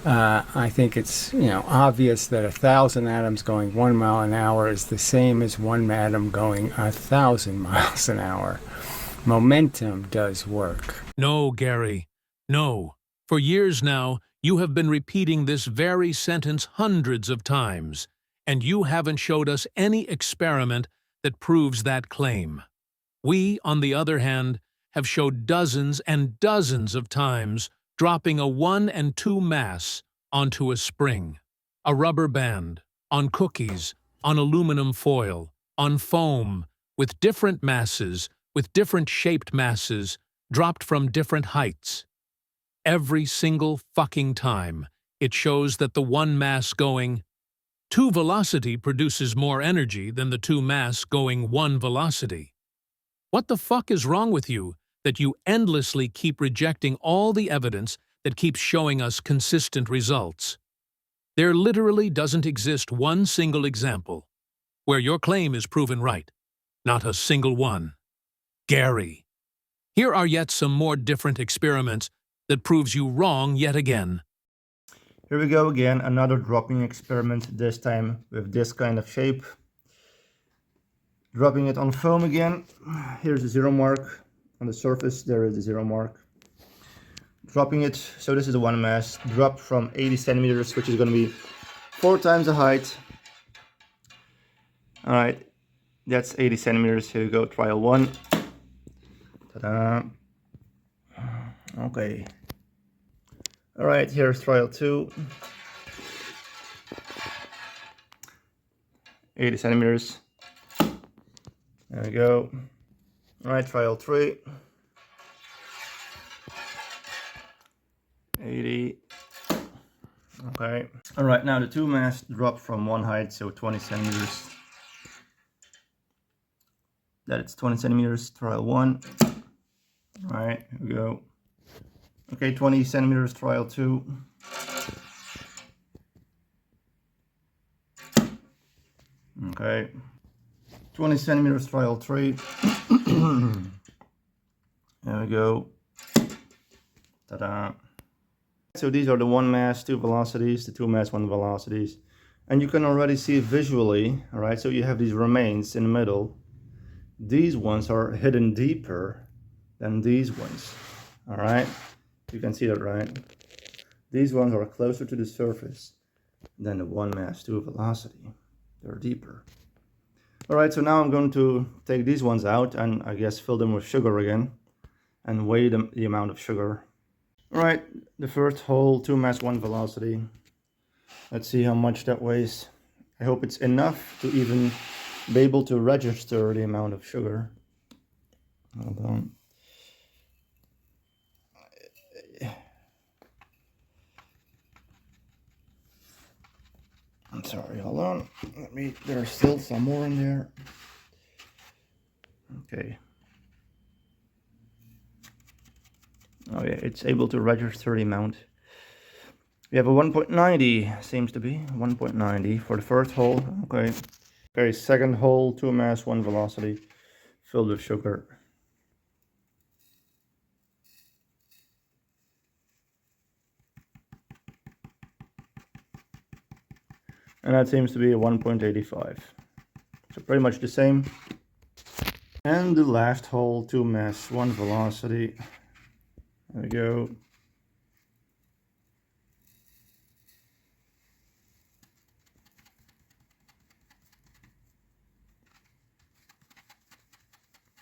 I think it's obvious that 1,000 atoms going 1 mile an hour is the same as one atom going 1,000 miles an hour. Momentum does work. No, Gary, no. For years now, you have been repeating this very sentence hundreds of times, and you haven't showed us any experiment that proves that claim. We, on the other hand, have showed dozens and dozens of times dropping a 1 and 2 mass onto a spring, a rubber band, on cookies, on aluminum foil, on foam, with different masses, with different shaped masses, dropped from different heights. Every single fucking time, it shows that the one mass going 2 velocity produces more energy than the 2 mass going 1 velocity. What the fuck is wrong with you that you endlessly keep rejecting all the evidence that keeps showing us consistent results? There literally doesn't exist one single example where your claim is proven right. Not a single one. Gary. Here are yet some more different experiments that proves you wrong yet again. Here we go again, another dropping experiment, this time with this kind of shape. Dropping it on foam again. Here's the 0 mark. On the surface, there is the 0 mark. Dropping it, so this is the one mass, dropped from 80 centimeters, which is going to be 4 times the height. Alright, that's 80 centimeters. Here we go, trial 1. Ta-da. Okay. Alright, here's trial 2. 80 centimeters. There we go. Alright, trial 3. 80. Okay. Alright, now the 2 mass dropped from one height, so 20 centimeters. That it's 20 centimeters, trial 1. Alright, here we go. Okay, 20 centimeters, trial 2. Okay. 20 centimeters, trial 3. There we go. Ta-da. So these are the 1 mass, 2 velocities, the 2 mass, 1 velocities. And you can already see visually, alright, so you have these remains in the middle. These ones are hidden deeper than these ones, alright? You can see that, right? These ones are closer to the surface than the 1 mass, 2 velocity. They're deeper. Alright, so now I'm going to take these ones out and I guess fill them with sugar again and weigh the amount of sugar. Alright, the first hole, 2 mass, 1 velocity. Let's see how much that weighs. I hope it's enough to even be able to register the amount of sugar. Hold on. I'm sorry, hold on. There's still some more in there. Okay. Oh yeah, it's able to register the amount. We have a 1.90, seems to be 1.90 for the first hole. Okay. Okay, second hole, 2 mass, 1 velocity, filled with sugar. And that seems to be a 1.85. So pretty much the same. And the last hole, 2 mass, 1 velocity. There we go.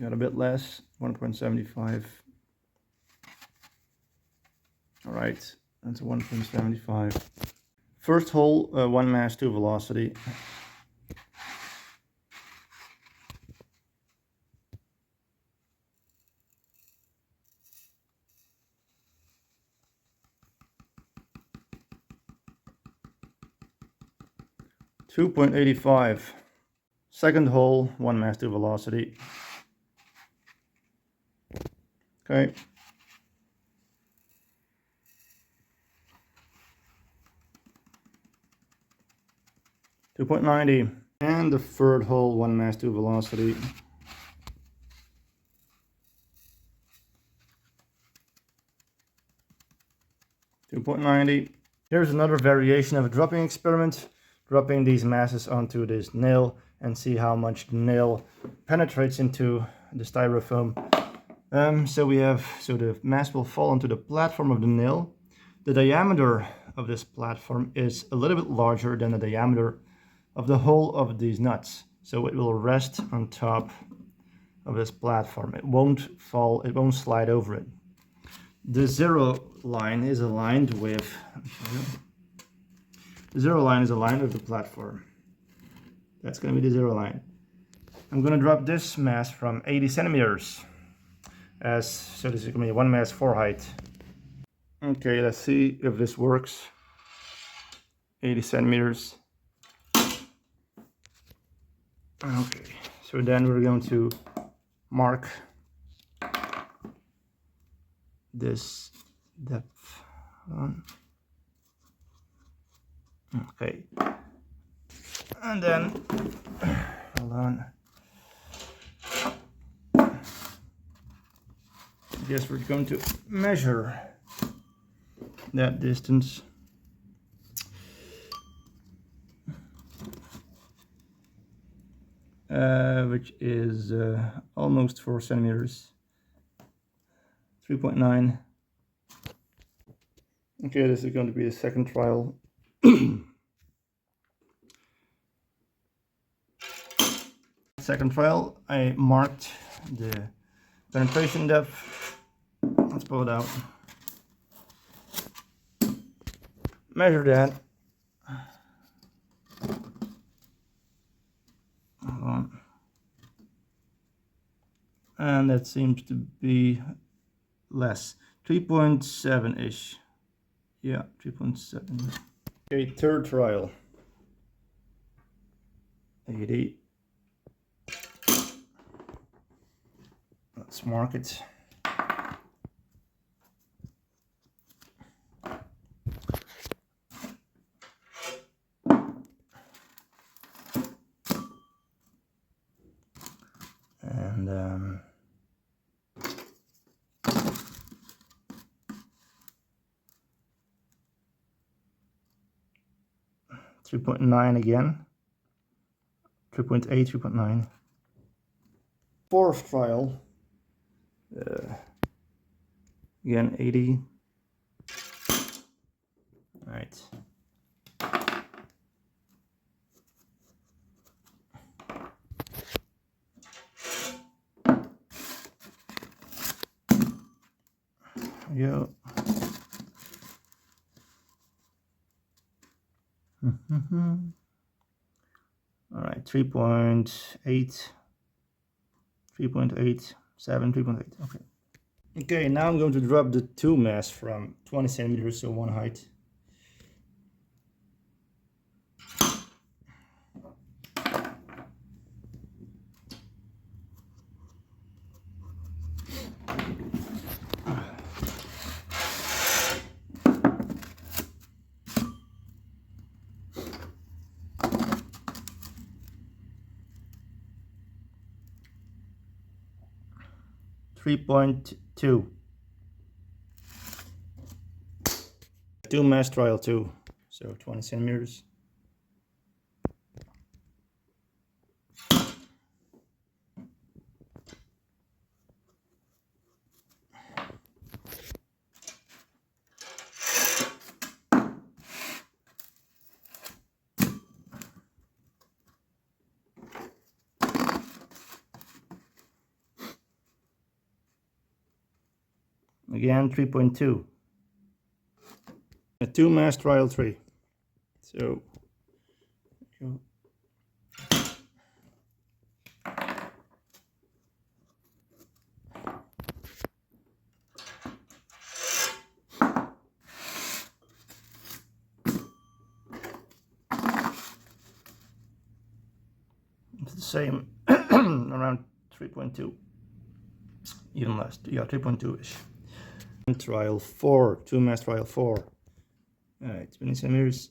Got a bit less, 1.75. All right, that's a 1.75. First hole, 1 mass, 2 velocity. $2.85. Second hole, 1 mass, 2 velocity. Okay. $2.90. And the third hole, 1 mass, 2 velocity. $2.90. Here's another variation of a dropping experiment. Dropping these masses onto this nail and see how much the nail penetrates into the styrofoam. So the mass will fall onto the platform of the nail. The diameter of this platform is a little bit larger than the diameter of the hole of these nuts. So it will rest on top of this platform. It won't fall, it won't slide over it. The zero line is aligned with, the zero line is aligned with the platform. That's going to be the zero line. I'm going to drop this mass from 80 centimeters. So this is going to be 1 mass 4 height. Okay, let's see if this works. 80 centimeters. Okay, so then we're going to mark this depth. Okay, and then hold on. I guess we're going to measure that distance. Which is almost 4 centimeters. 3.9. Okay, this is going to be the second trial. Second trial, I marked the penetration depth. Let's pull it out. Measure that. Hold on. And that seems to be less. 3.7-ish. Yeah, 3.7. Okay, third trial. 80. Let's mark it. And 3.9 again. 3.8, 3.9. Fourth trial. Again, 80. All right. There we go. All right, 3.8, 3.8, 7, 3.8. Okay. Okay, now I'm going to drop the 2 mass from 20 centimeters, so 1 height. .2. 2 mass trial 2, so 20 centimeters. Again, 3.2. A 2 mass trial 3. So, go. It's the same, around 3.2. Even less, yeah, 3.2-ish. Trial 4, 2 mass trial 4. Alright, 20 centimeters.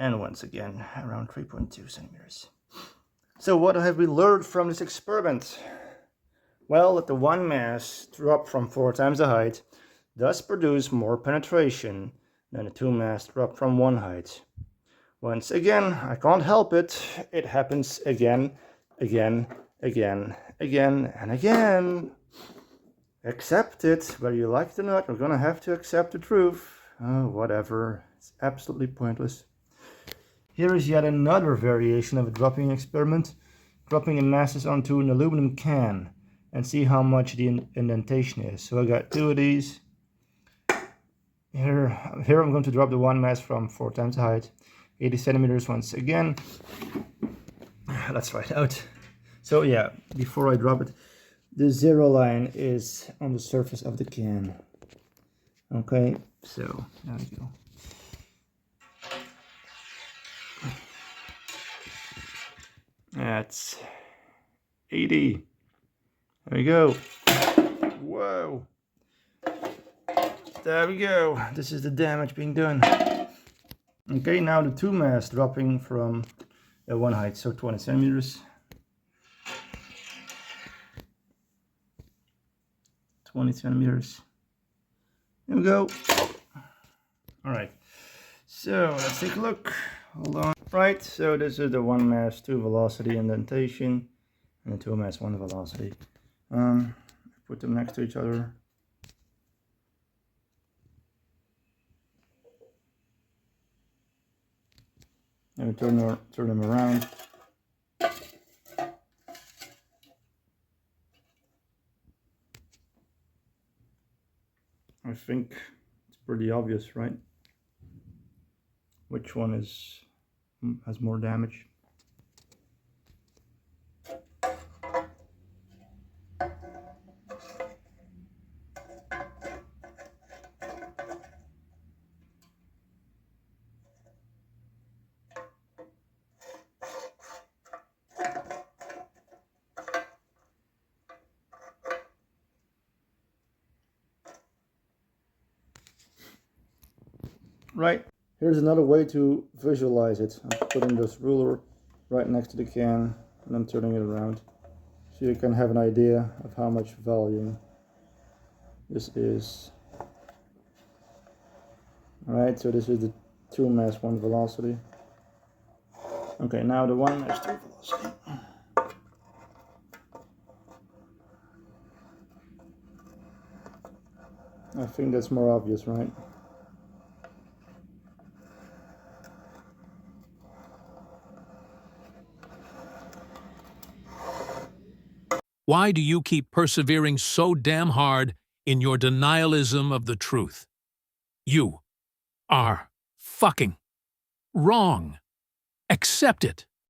And once again, around 3.2 centimeters. So what have we learned from this experiment? Well, that the one mass drop from 4 times the height does produce more penetration than the two mass drop from one height. Once again, I can't help it. It happens again, again, again, again, and again. Accept it, whether you like it or not. We're gonna have to accept the truth. Oh, whatever. It's absolutely pointless. Here is yet another variation of a dropping experiment. Dropping the masses onto an aluminum can and see how much the indentation is. So I got 2 of these. Here I'm going to drop the one mass from 4 times the height, 80 centimeters once again. Let's try it out. So yeah, before I drop it, the 0 line is on the surface of the can. Okay, so there we go. That's 80. There we go. Whoa. There we go. This is the damage being done. Okay, now the two mass dropping from one height, so 20 centimeters. 20 centimeters. There we go. All right. So let's take a look. Hold on. Right, so this is the one mass, two velocity indentation, and the two mass, one velocity. Put them next to each other. And we turn them around. I think it's pretty obvious, right? Which one has more damage? Right, here's another way to visualize it. I'm putting this ruler right next to the can and I'm turning it around so you can have an idea of how much volume this is. Alright, so this is the two mass, one velocity. Okay, now the one mass, two velocity. I think that's more obvious, right? Why do you keep persevering so damn hard in your denialism of the truth? You are fucking wrong. Accept it.